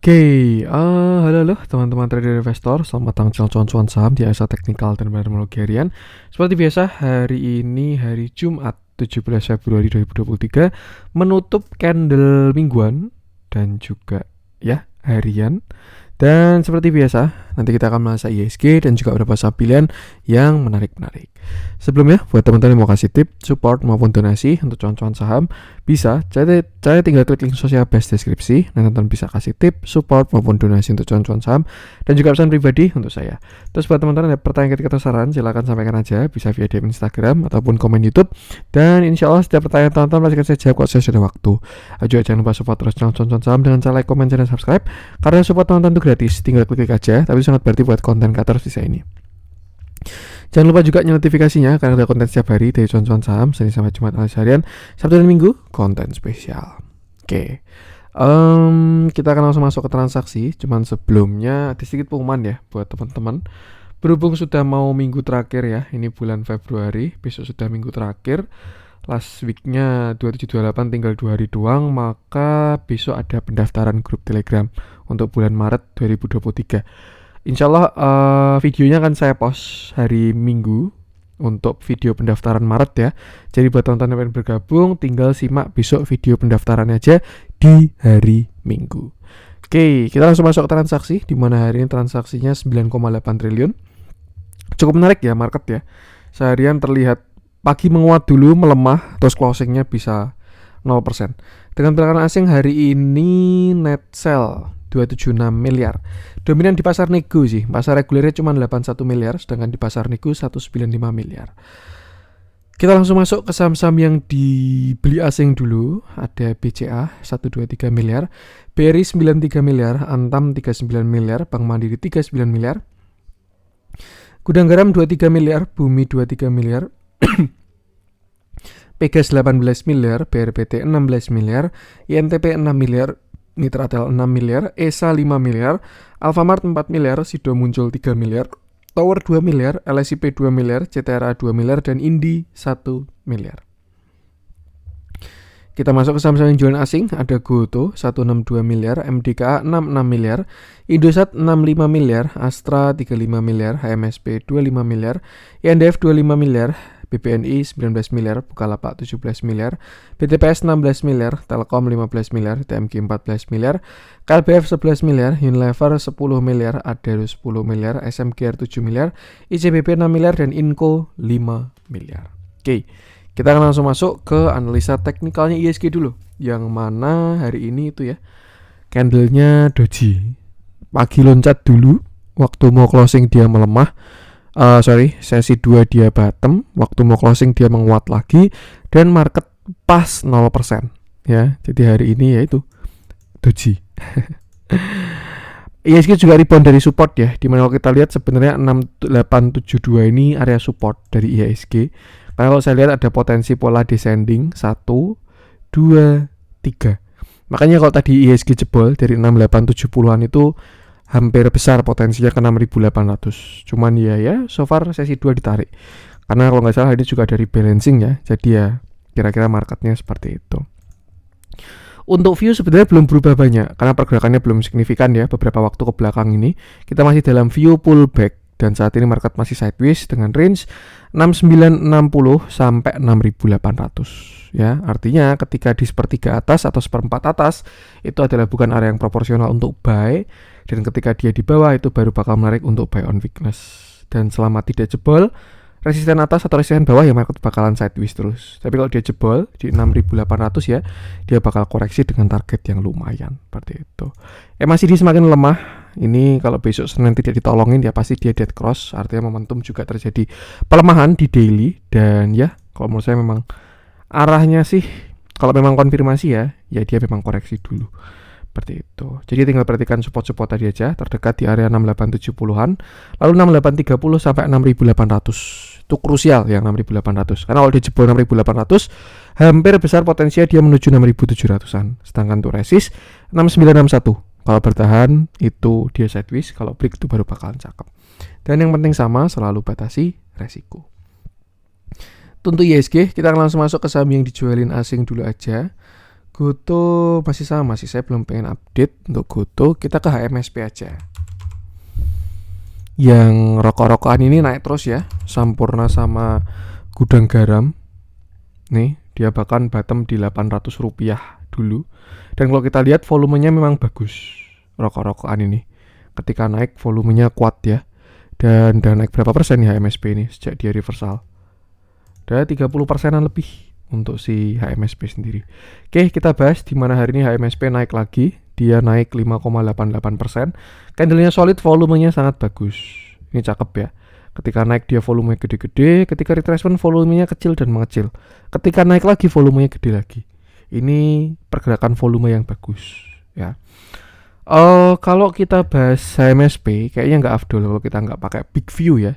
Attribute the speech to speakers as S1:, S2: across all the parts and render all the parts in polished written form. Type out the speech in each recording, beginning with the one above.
S1: Halo teman-teman trader investor, selamat datang channel cuan-cuan saham di Asa Teknikal dan Teknologi Harian. Seperti biasa, hari ini hari Jumat 17 Februari 2023 menutup candle mingguan dan juga ya harian. Dan seperti biasa, nanti kita akan bahas ISG dan juga beberapa saham pilihan yang menarik-menarik. Sebelumnya, buat teman-teman yang mau kasih tip, support maupun donasi untuk cuan-cuan saham, bisa, saya tinggal klik link sosial base deskripsi, dan teman-teman bisa kasih tip, support maupun donasi untuk cuan-cuan saham, dan juga pesan pribadi untuk saya. Terus buat teman-teman ada pertanyaan ketika saran, silakan sampaikan aja, bisa via DM Instagram ataupun komen YouTube, dan insya Allah setiap pertanyaan teman-teman pasti akan saya jawab kalau saya sudah waktu. Juga jangan lupa support terus channel cuan-cuan saham dengan cara like, komen, dan subscribe, karena support teman-teman itu gratis, tinggal klik aja, tapi sangat berarti buat konten kreator di saya ini. Jangan lupa juga nyalakan notifikasinya karena ada konten setiap hari dari cuan-cuan saham, Senin sampai Jumat alias harian, Sabtu dan Minggu konten spesial. Oke. Kita akan langsung masuk ke transaksi. Cuman sebelumnya ada sedikit pengumuman ya buat teman-teman. Berhubung sudah mau minggu terakhir ya, ini bulan Februari, besok sudah minggu terakhir. Last weeknya 2728 tinggal 2 hari doang, maka besok ada pendaftaran grup Telegram untuk bulan Maret 2023. Insya Allah videonya akan saya post hari Minggu untuk video pendaftaran Maret ya. Jadi buat teman-teman yang bergabung, tinggal simak besok video pendaftarannya aja di hari Minggu. Oke, kita langsung masuk ke transaksi, di mana hari ini transaksinya 9,8 triliun. Cukup menarik ya market ya. Seharian terlihat pagi menguat dulu, melemah, terus closingnya bisa 0%. Dengan pergerakan asing hari ini net sell 276 miliar. Dominan di pasar nego sih. Pasar regulernya cuma 81 miliar, sedangkan di pasar nego 195 miliar. Kita langsung masuk ke saham-saham yang dibeli asing dulu. Ada BCA 123 miliar, BRI 93 miliar, Antam 39 miliar, Bank Mandiri 39 miliar, Gudang Garam 23 miliar, Bumi 23 miliar, Pegas 18 miliar, BRPT 16 miliar, INTP 6 miliar, Mitratel 6 miliar, ESA 5 miliar, Alfamart 4 miliar, Sido Muncul 3 miliar, Tower 2 miliar, LSIP 2 miliar, CTRA 2 miliar, dan Indi 1 miliar. Kita masuk ke saham-saham yang jualan asing. Ada Goto 162 miliar, MDKA 66 miliar, Indosat 65 miliar, Astra 35 miliar, HMSP 25 miliar, INDF 25 miliar, BBNI 19 miliar, Bukalapak 17 miliar, BTPS 16 miliar, Telkom 15 miliar, TMG 14 miliar, KLBF 11 miliar, Unilever 10 miliar, Adero 10 miliar, SMGR 7 miliar, ICBP 6 miliar, dan Inco 5 miliar. Oke, kita akan langsung masuk ke analisa teknikalnya ISG dulu, yang mana hari ini itu ya candlenya doji. Pagi loncat dulu, waktu mau closing dia melemah. Sesi 2 dia bottom, waktu mau closing dia menguat lagi, dan market pas 0% ya. Jadi hari ini yaitu doji. ISG juga rebound dari support ya, dimana kalau kita lihat sebenarnya 6872 ini area support dari ISG. Karena kalau saya lihat ada potensi pola descending 1, 2, 3. Makanya kalau tadi ISG jebol dari 6870-an itu hampir besar potensinya ke 6.800. Cuman ya so far sesi 2 ditarik. Karena kalau nggak salah ini juga dari balancing ya. Jadi ya kira-kira marketnya seperti itu. Untuk view sebenarnya belum berubah banyak karena pergerakannya belum signifikan ya beberapa waktu ke belakang ini. Kita masih dalam view pullback dan saat ini market masih sideways dengan range 6960 sampai 6800 ya. Artinya ketika di sepertiga atas atau seperempat atas itu adalah bukan area yang proporsional untuk buy, dan ketika dia di bawah itu baru bakal menarik untuk buy on weakness. Dan selama tidak jebol resisten atas atau resisten bawah ya market bakalan sideways terus. Tapi kalau dia jebol di 6800 ya, dia bakal koreksi dengan target yang lumayan seperti itu. MACD semakin lemah. Ini kalau besok Senin tidak ditolongin ya pasti dia dead cross, artinya momentum juga terjadi pelemahan di daily. Dan ya kalau menurut saya memang arahnya sih kalau memang konfirmasi ya dia memang koreksi dulu. Seperti itu. Jadi tinggal perhatikan support-support tadi aja terdekat di area 6870-an, lalu 6830 sampai 6800. Itu krusial yang 6800. Karena kalau dia jebol 6800, hampir besar potensinya dia menuju 6700-an. Sedangkan untuk resist 6961. Kalau bertahan itu dia sideways, kalau break itu baru bakalan cakep. Dan yang penting sama, selalu batasi resiko. Untuk ISG, kita akan langsung masuk ke saham yang dijualin asing dulu aja. Goto masih sama sih, saya belum pengen update untuk Goto. Kita ke HMSP aja. Yang rokok-rokokan ini naik terus ya, Sampurna sama Gudang Garam. Nih, dia bahkan bottom di Rp800 dulu. Dan kalau kita lihat volumenya memang bagus rokok-rokokan ini. Ketika naik volumenya kuat ya. Dan udah naik berapa persen ya HMSP ini sejak dia reversal? Udah 30%-an lebih untuk si HMSP sendiri. Oke, kita bahas di mana hari ini HMSP naik lagi. Dia naik 5,88%. Candlenya solid, volumenya sangat bagus. Ini cakep ya. Ketika naik dia volumenya gede-gede, ketika retracement volumenya kecil dan mengecil. Ketika naik lagi volumenya gede lagi. Ini pergerakan volume yang bagus ya. Kalau kita bahas HMSP kayaknya nggak afdol kalau kita nggak pakai big view ya.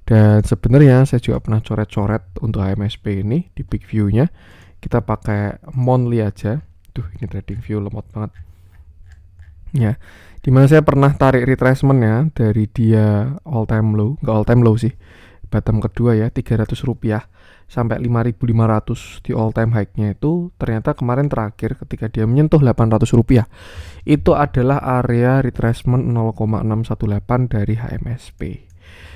S1: Dan sebenarnya saya juga pernah coret-coret untuk HMSP ini di big view-nya. Kita pakai monthly aja. Tuh, ini trading view lemot banget. Ya, dimana saya pernah tarik retracement ya dari dia all time low, nggak all time low sih, bottom kedua ya, Rp300 sampai 5.500 di all time high-nya itu. Ternyata kemarin terakhir ketika dia menyentuh Rp800 itu adalah area retracement 0,618 dari HMSP.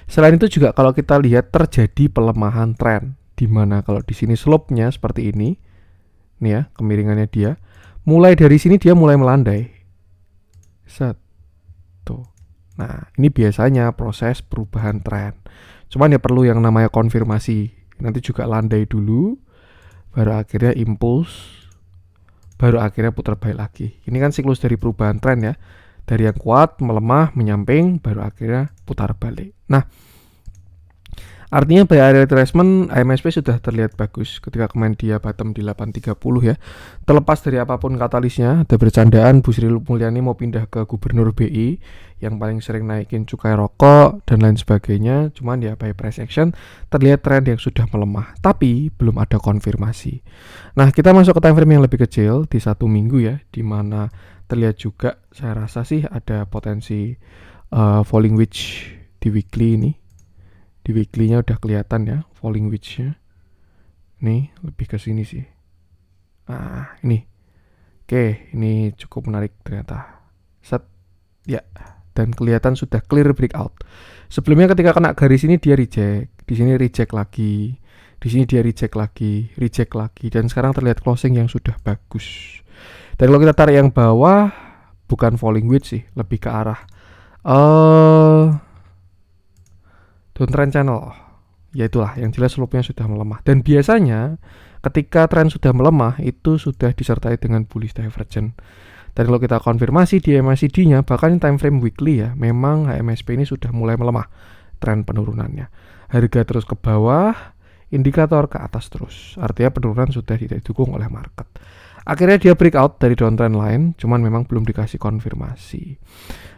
S1: Selain itu juga kalau kita lihat terjadi pelemahan tren, dimana kalau di sini slope-nya seperti ini, nih ya kemiringannya dia, mulai dari sini dia mulai melandai. Tuh. Nah, ini biasanya proses perubahan tren. Cuman ya perlu yang namanya konfirmasi. Nanti juga landai dulu, baru akhirnya impuls, baru akhirnya putar balik lagi. Ini kan siklus dari perubahan tren ya. Dari yang kuat, melemah, menyamping, baru akhirnya putar balik. Nah, artinya by area retracement HMSP sudah terlihat bagus ketika kemarin dia bottom di 830 ya. Terlepas dari apapun katalisnya, ada bercandaan Bu Sri Mulyani mau pindah ke gubernur BI yang paling sering naikin cukai rokok dan lain sebagainya. Cuman ya by price action terlihat tren yang sudah melemah, tapi belum ada konfirmasi. Nah, kita masuk ke time frame yang lebih kecil di 1 minggu ya, di mana terlihat juga saya rasa sih ada potensi falling wedge di weekly ini. Di weekly-nya udah kelihatan ya falling wedge-nya. Nih, lebih ke sini sih. Nah, ini. Oke, ini cukup menarik ternyata. Set. Ya, dan kelihatan sudah clear breakout. Sebelumnya ketika kena garis ini dia reject, di sini reject lagi. Di sini dia reject lagi dan sekarang terlihat closing yang sudah bagus. Dan kalau kita tarik yang bawah bukan falling wedge sih, lebih ke arah downtrend channel. Ya itulah, yang jelas slope-nya sudah melemah. Dan biasanya ketika tren sudah melemah itu sudah disertai dengan bullish divergence. Dan kalau kita konfirmasi di MACD-nya, bahkan time frame weekly ya, memang HMSP ini sudah mulai melemah tren penurunannya. Harga terus ke bawah, indikator ke atas terus. Artinya penurunan sudah tidak didukung oleh market. Akhirnya dia breakout dari downtrend line, cuman memang belum dikasih konfirmasi.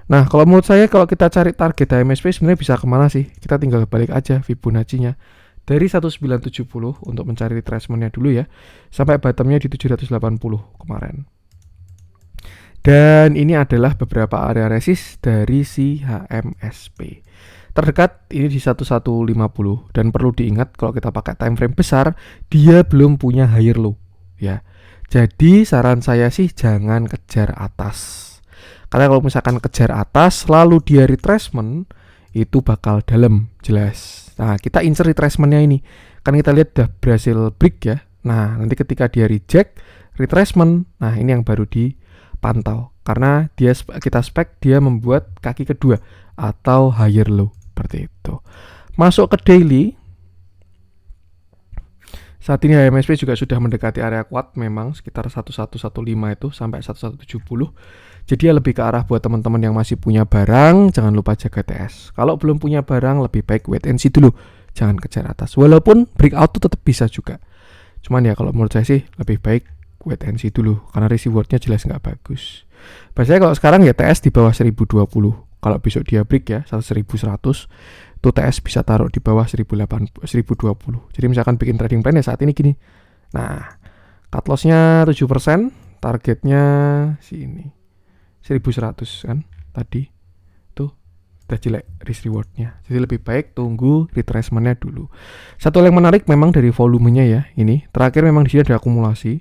S1: Nah, kalau menurut saya kalau kita cari target HMSP sebenarnya bisa kemana sih? Kita tinggal balik aja Fibonacci-nya dari 1970 untuk mencari retracement-nya dulu ya, sampai bottom-nya di 780 kemarin. Dan ini adalah beberapa area resist dari si HMSP. Terdekat ini di 1150 dan perlu diingat kalau kita pakai time frame besar, dia belum punya higher low ya. Jadi saran saya sih jangan kejar atas. Karena kalau misalkan kejar atas lalu dia retracement itu bakal dalam jelas. Nah, kita insert retracement-nya ini. Kan kita lihat udah berhasil break ya. Nah, nanti ketika dia reject retracement, nah ini yang baru dipantau. Karena kita spek dia membuat kaki kedua atau higher low seperti itu. Masuk ke daily. Saat ini HMSP juga sudah mendekati area kuat memang sekitar 1115 itu sampai 1170. Jadi ya lebih ke arah buat teman-teman yang masih punya barang, jangan lupa jaga TS. Kalau belum punya barang lebih baik wait and see dulu. Jangan kejar atas. Walaupun breakout itu tetap bisa juga. Cuman ya kalau menurut saya sih lebih baik wait and see dulu karena rewardnya jelas nggak bagus. Biasanya kalau sekarang ya TS di bawah 1020. Kalau besok dia break ya 1100, itu TS bisa taruh di bawah 1020. Jadi misalkan bikin trading plan ya saat ini gini. Nah, cut loss-nya 7%, targetnya sini 1100 kan tadi. Tuh udah jelek risk reward-nya. Jadi lebih baik tunggu retracement-nya dulu. Satu yang menarik memang dari volumenya ya ini. Terakhir memang di sini ada akumulasi.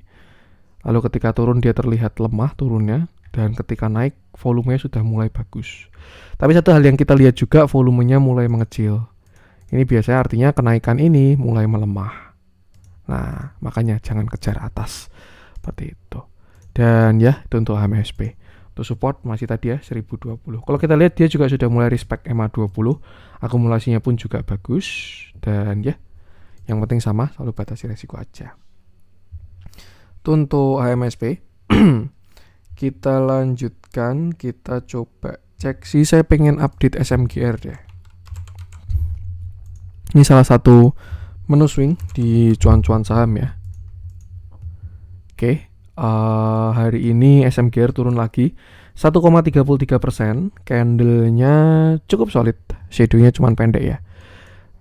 S1: Lalu ketika turun dia terlihat lemah turunnya, dan ketika naik volumenya sudah mulai bagus. Tapi satu hal yang kita lihat juga, volumenya mulai mengecil. Ini biasanya artinya kenaikan ini mulai melemah. Nah, makanya jangan kejar atas. Seperti itu. Dan ya, itu untuk HMSP. Untuk support masih tadi ya 1020. Kalau kita lihat dia juga sudah mulai respect MA20. Akumulasinya pun juga bagus. Dan ya, yang penting sama, selalu batasi resiko aja. Itu untuk HMSP. Kita lanjutkan, kita coba cek sih, saya pengen update SMGR deh. Ini salah satu menu swing di cuan-cuan saham ya. Oke, hari ini SMGR turun lagi 1,33%. Candlenya cukup solid, shadownya cuma pendek ya.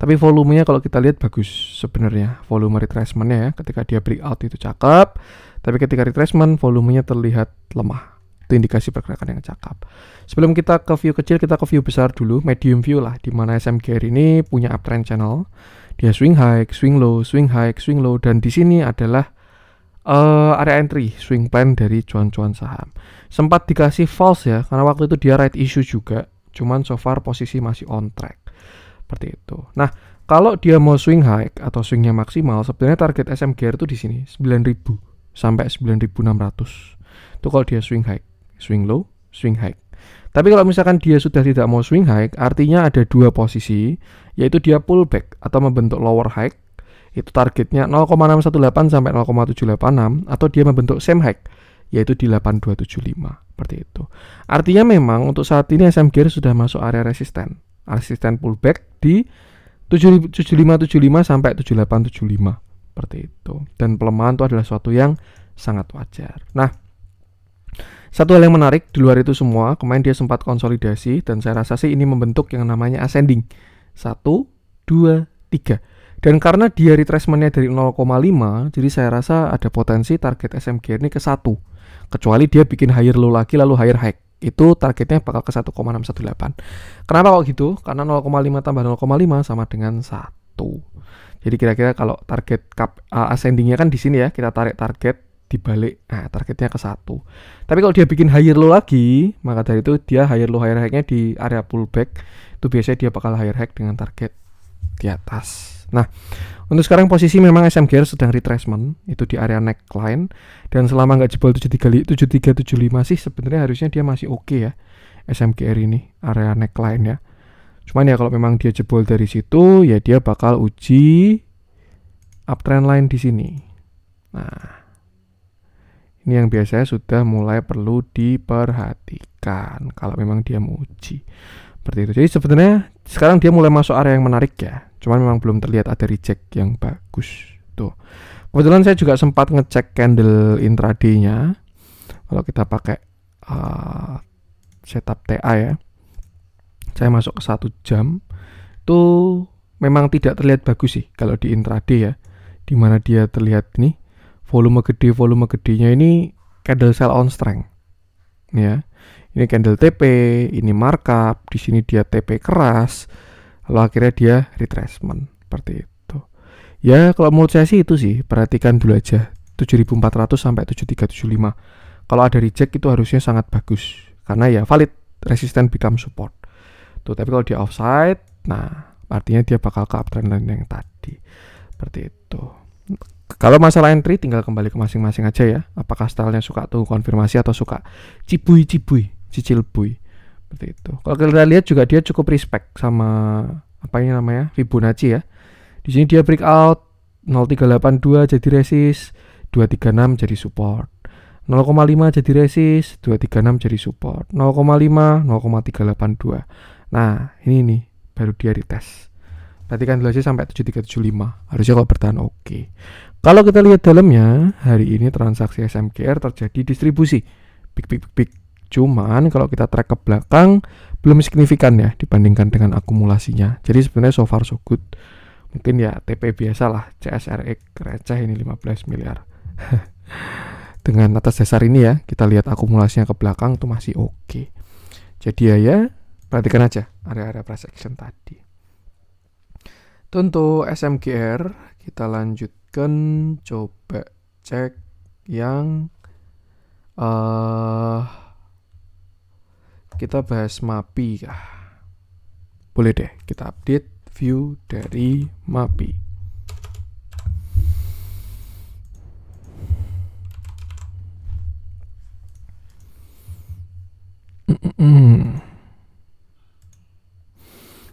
S1: Tapi volumenya kalau kita lihat bagus sebenarnya. Volume retracementnya ya, ketika dia breakout itu cakep. Tapi ketika retracement volumenya terlihat lemah. Itu indikasi pergerakan yang cakep. Sebelum kita ke view kecil, kita ke view besar dulu, medium view lah, di mana SMGR ini punya uptrend channel. Dia swing high, swing low, swing high, swing low, dan di sini adalah area entry, swing plan dari cuan-cuan saham. Sempat dikasih false ya, karena waktu itu dia right issue juga, cuman so far posisi masih on track. Seperti itu. Nah, kalau dia mau swing high atau swingnya maksimal, sebenarnya target SMGR itu di sini 9.000 sampai 9.600. Itu kalau dia swing high, swing low, swing high. Tapi kalau misalkan dia sudah tidak mau swing high, artinya ada dua posisi, yaitu dia pullback atau membentuk lower high. Itu targetnya 0,618 sampai 0,786, atau dia membentuk same high, yaitu di 8275. Seperti itu. Artinya memang untuk saat ini SMGR sudah masuk area resisten pullback di 7575 sampai 7875. Seperti itu. Dan pelemahan itu adalah suatu yang sangat wajar. Nah, satu hal yang menarik di luar itu semua, kemarin dia sempat konsolidasi, dan saya rasa sih ini membentuk yang namanya ascending 1, 2, 3. Dan karena dia retracementnya dari 0,5, jadi saya rasa ada potensi target SMGR ini ke 1. Kecuali dia bikin higher low lagi lalu higher high. Itu targetnya bakal ke 1,618. Kenapa kok gitu? Karena 0,5 tambah 0,5 sama dengan 1. Jadi kira-kira kalau target ascendingnya kan di sini ya, kita tarik target dibalik, nah targetnya ke 1. Tapi kalau dia bikin higher low lagi, maka dari itu dia higher low higher high-nya di area pullback. Itu biasanya dia bakal higher high dengan target di atas. Nah, untuk sekarang posisi memang SMGR sedang retracement, itu di area neckline, dan selama nggak jebol 7375 sih sebenarnya harusnya dia masih oke ya, SMGR ini area neckline ya. Cuman ya kalau memang dia jebol dari situ, ya dia bakal uji uptrend line di sini. Nah, ini yang biasanya sudah mulai perlu diperhatikan kalau memang dia mau uji. Seperti itu. Jadi sebenarnya sekarang dia mulai masuk area yang menarik ya. Cuman memang belum terlihat ada reject yang bagus. Tuh. Kebetulan saya juga sempat ngecek candle intraday-nya. Kalau kita pakai setup TA ya. Saya masuk ke 1 jam. Itu memang tidak terlihat bagus sih kalau di intraday ya. Dimana dia terlihat nih volume gedenya ini candle sell on strength. Ya. Ini candle TP, ini markup, di sini dia TP keras, lalu akhirnya dia retracement seperti itu. Ya kalau menurut saya sih itu sih, perhatikan dulu aja 7400 sampai 7375. Kalau ada reject itu harusnya sangat bagus karena ya valid resistance become support. Tuh, tapi kalau dia offside, nah artinya dia bakal ke uptrend line yang tadi. Seperti itu. Kalau masalah entry tinggal kembali ke masing-masing aja ya. Apakah stylenya suka tunggu konfirmasi atau suka cicil buy. Seperti itu. Kalau kita lihat juga dia cukup respect sama apa ini namanya Fibonacci ya. Di sini dia breakout 0382 jadi resist, 236 jadi support. 0,5 jadi resist, 236 jadi support. 0,5, 0,382. Nah, ini nih baru dia retest. Perhatikan dulu aja sampai 7375. Harusnya kalau bertahan oke. Kalau kita lihat dalamnya, hari ini transaksi SMGR terjadi distribusi. Big. Cuman kalau kita track ke belakang, belum signifikan ya dibandingkan dengan akumulasinya. Jadi sebenarnya so far so good. Mungkin ya TP biasa lah, CSRX receh ini 15 miliar. Dengan atas dasar ini ya, kita lihat akumulasinya ke belakang tuh masih oke. Jadi ya, perhatikan aja area-area price action tadi. Untuk SMGR kita lanjutkan, coba cek yang kita bahas MAPI kah? Boleh deh kita update view dari MAPI.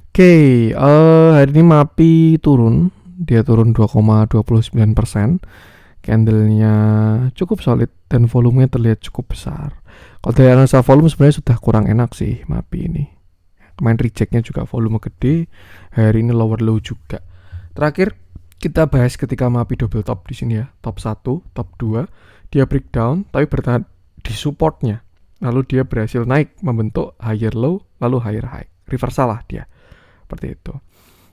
S1: Oke, hari ini MAPI turun. Dia turun 2,29%. Candlenya cukup solid dan volumenya terlihat cukup besar. Kalau dari analisa volume sebenarnya sudah kurang enak sih MAPI ini. Kemarin rejectnya juga volume gede, hari ini lower low juga. Terakhir kita bahas ketika MAPI double top di sini ya, top 1, top 2, dia breakdown tapi bertahan di supportnya. Lalu dia berhasil naik membentuk higher low lalu higher high. Reversal lah dia. Seperti itu.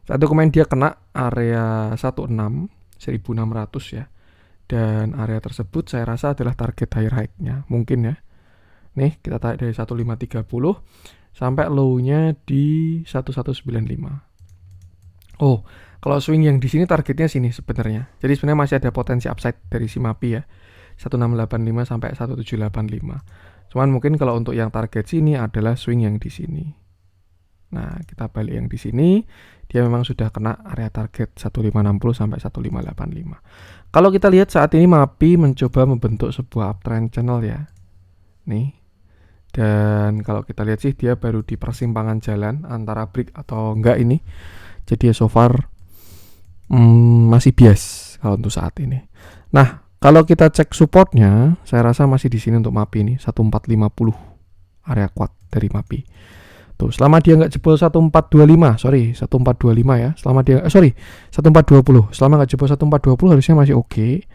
S1: Saat itu kemarin dia kena area 16 1600 ya. Dan area tersebut saya rasa adalah target higher high-nya. Mungkin ya. Nih kita tarik dari 1530 sampai low-nya di 1195. Oh, kalau swing yang di sini targetnya sini sebenarnya. Jadi sebenarnya masih ada potensi upside dari si MAPI ya. 1685 sampai 1785. Cuman mungkin kalau untuk yang target sini adalah swing yang di sini. Nah, kita balik yang di sini, dia memang sudah kena area target 1560 sampai 1585. Kalau kita lihat saat ini MAPI mencoba membentuk sebuah uptrend channel ya. Nih. Dan kalau kita lihat sih dia baru di persimpangan jalan antara break atau enggak ini. Jadi ya so far masih bias kalau untuk saat ini. Nah, kalau kita cek supportnya, saya rasa masih di sini untuk MAPI ini 1450 area kuat dari MAPI. Tuh, selama dia nggak jebol 1425 ya. Selama dia 1420. Selama nggak jebol 1420 harusnya masih oke.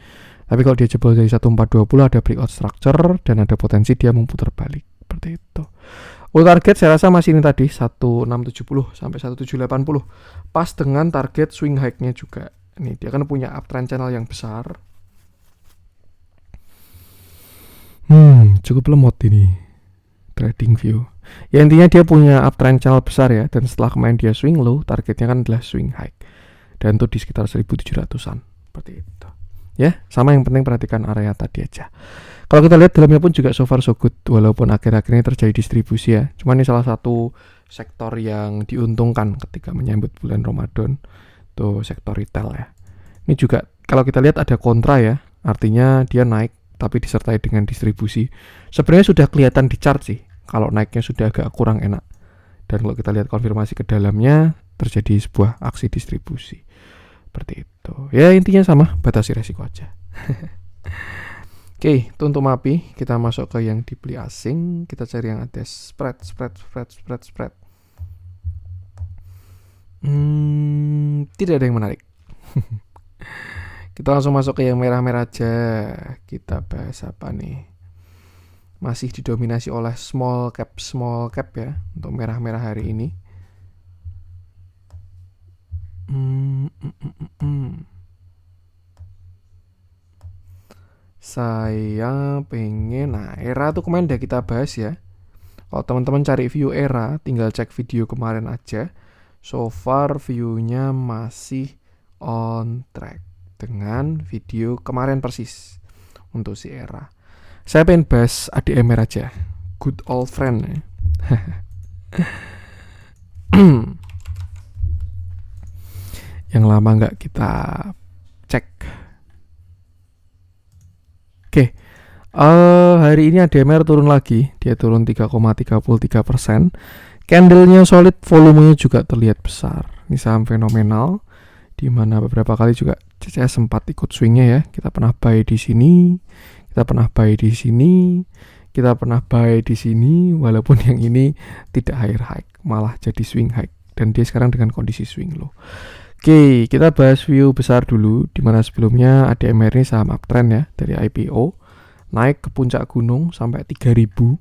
S1: Tapi kalau dia jebol dari 1420 ada breakout structure dan ada potensi dia memutar balik seperti itu. Target saya rasa masih ini tadi 1670 sampai 1780. Pas dengan target swing high-nya juga. Ini dia kan punya uptrend channel yang besar. Cukup lemot ini trading view. Ya intinya dia punya uptrend channel besar ya. Dan setelah kemarin dia swing low, targetnya kan adalah swing high. Dan itu di sekitar 1700-an. Seperti itu. Ya, sama yang penting perhatikan area tadi aja. Kalau kita lihat dalamnya pun juga so far so good. Walaupun akhir-akhir ini terjadi distribusi ya. Cuman ini salah satu sektor yang diuntungkan ketika menyambut bulan Ramadan. Tuh sektor retail ya. Ini juga kalau kita lihat ada kontra ya. Artinya dia naik tapi disertai dengan distribusi. Sebenarnya sudah kelihatan di chart sih. Kalau naiknya sudah agak kurang enak. Dan kalau kita lihat konfirmasi ke dalamnya, terjadi sebuah aksi distribusi. Seperti itu. Ya intinya sama, batasi resiko aja. Oke, itu untuk MAPI. Kita masuk ke yang dibeli asing. Kita cari yang ada spread. Tidak ada yang menarik. Kita langsung masuk ke yang merah-merah aja. Kita bahas apa nih? Masih didominasi oleh small cap ya untuk merah-merah hari ini. Saya pengen, ERA tuh kemarin udah kita bahas ya. Kalau teman-teman cari view ERA, tinggal cek video kemarin aja. So far view-nya masih on track dengan video kemarin persis untuk si ERA. Saya pengen bahas ADMR aja, good old friend ya. Yang lama nggak kita cek. Oke, hari ini ADMR turun lagi, dia turun 3,33%. Candlenya solid, volumenya juga terlihat besar. Ini saham fenomenal, di mana beberapa kali juga saya sempat ikut swingnya ya. Kita pernah buy di sini. Kita pernah buy di sini, kita pernah buy di sini, walaupun yang ini tidak higher high, malah jadi swing high. Dan dia sekarang dengan kondisi swing low. Oke, kita bahas view besar dulu, dimana sebelumnya ADMR ini saham uptrend ya, dari IPO, naik ke puncak gunung sampai 3000,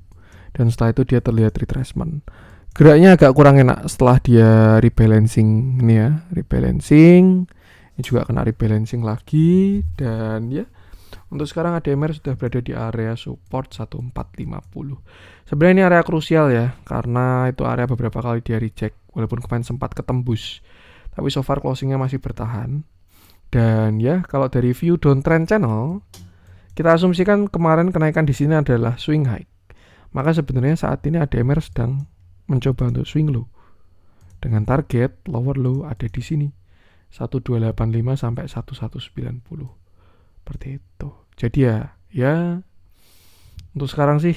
S1: dan setelah itu dia terlihat retracement. Geraknya agak kurang enak setelah dia rebalancing ini ya, rebalancing, ini juga kena rebalancing lagi, dan ya, untuk sekarang ADMR sudah berada di area support 1450. Sebenarnya ini area krusial ya, karena itu area beberapa kali dia reject, walaupun kemarin sempat ketembus. Tapi so far closingnya masih bertahan. Dan ya, kalau dari view downtrend channel, Kita asumsikan kemarin kenaikan di sini adalah swing high. Maka sebenarnya saat ini ADMR sedang mencoba untuk swing low. Dengan target lower low ada di sini. 1285 sampai 1190. Seperti itu. Jadi ya untuk sekarang sih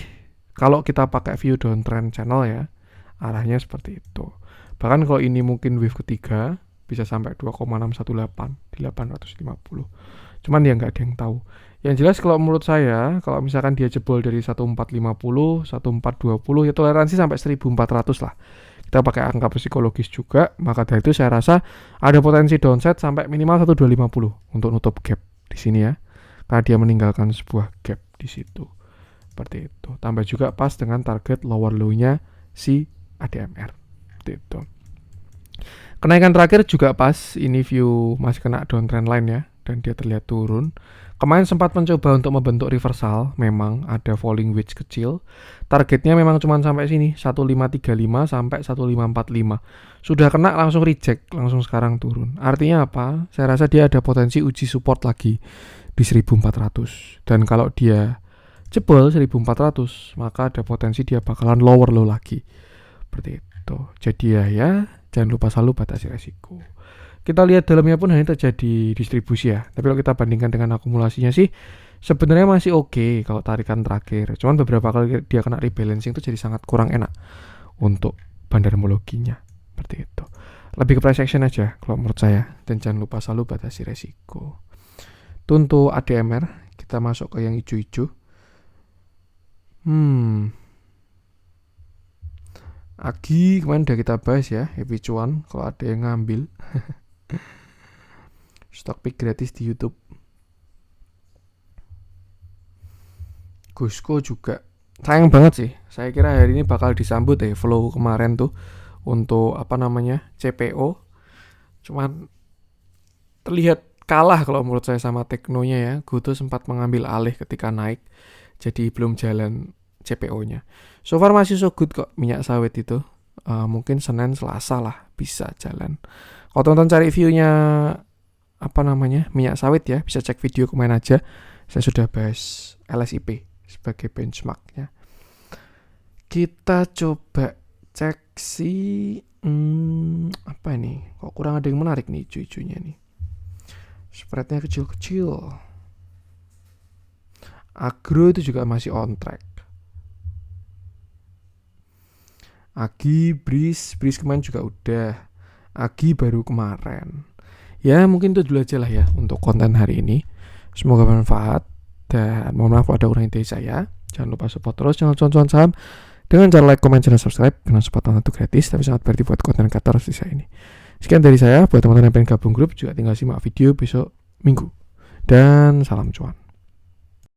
S1: kalau kita pakai view downtrend channel ya, arahnya seperti itu. Bahkan kalau ini mungkin wave ketiga bisa sampai 2,618 di 850. Cuman ya nggak ada yang tahu. Yang jelas kalau menurut saya, kalau misalkan dia jebol dari 1450, 1420 ya toleransi sampai 1400 lah. Kita pakai angka psikologis juga, maka dari itu saya rasa ada potensi downside sampai minimal 1250 untuk nutup gap di sini ya. Karena dia meninggalkan sebuah gap di situ. Seperti itu. Tambah juga pas dengan target lower low-nya si ADMR. Seperti itu. Kenaikan terakhir juga pas, ini view masih kena downtrend line ya, dan dia terlihat turun. Kemarin sempat mencoba untuk membentuk reversal, memang ada falling wedge kecil. Targetnya memang cuma sampai sini, 1535 sampai 1545. Sudah kena langsung reject, langsung sekarang turun. Artinya apa? Saya rasa dia ada potensi uji support lagi di 1400. Dan kalau dia jebol 1400, maka ada potensi dia bakalan lower low lagi. Seperti itu. Jadi ya jangan lupa selalu batasi resiko. Kita lihat dalamnya pun hanya terjadi distribusi ya. Tapi kalau kita bandingkan dengan akumulasinya sih sebenarnya masih oke kalau tarikan terakhir. Cuman beberapa kali dia kena rebalancing itu jadi sangat kurang enak untuk bandarmologinya. Seperti itu. Lebih ke price action aja kalau menurut saya. Dan jangan lupa selalu batasi resiko. Itu untuk ADMR. Kita masuk ke yang hijau-hijau. Agi kemarin udah kita bahas ya, happy cuan kalau ada yang ngambil. Stock pick gratis di YouTube. Gusko juga sayang banget sih. Saya kira hari ini bakal disambut flow kemarin tuh untuk CPO. Cuman terlihat kalah kalau menurut saya sama Teknonya ya. Goto sempat mengambil alih ketika naik. Jadi belum jalan CPO-nya. So far masih so good kok minyak sawit itu. Mungkin Senin Selasa lah bisa jalan. Kalau teman-teman cari view-nya minyak sawit ya, bisa cek video kemarin aja. Saya sudah bahas LSIP sebagai benchmark-nya. Kita coba cek si apa ini? Kok kurang ada yang menarik nih hijau-hijaunya nih. Spread-nya kecil-kecil. Agro itu juga masih on track. Agi, Breeze kemarin juga udah. Agi baru kemarin. Ya mungkin itu dulu aja lah ya untuk konten hari ini. Semoga bermanfaat. Dan mohon maaf ada kurang dari saya. Jangan lupa support terus channel cuan-cuan saham dengan cara like, comment, dan subscribe. Karena support itu gratis tapi sangat berarti buat konten kreator seperti saya ini. Sekian dari saya. Buat teman-teman yang pengen gabung grup juga tinggal simak video besok Minggu. Dan salam cuan.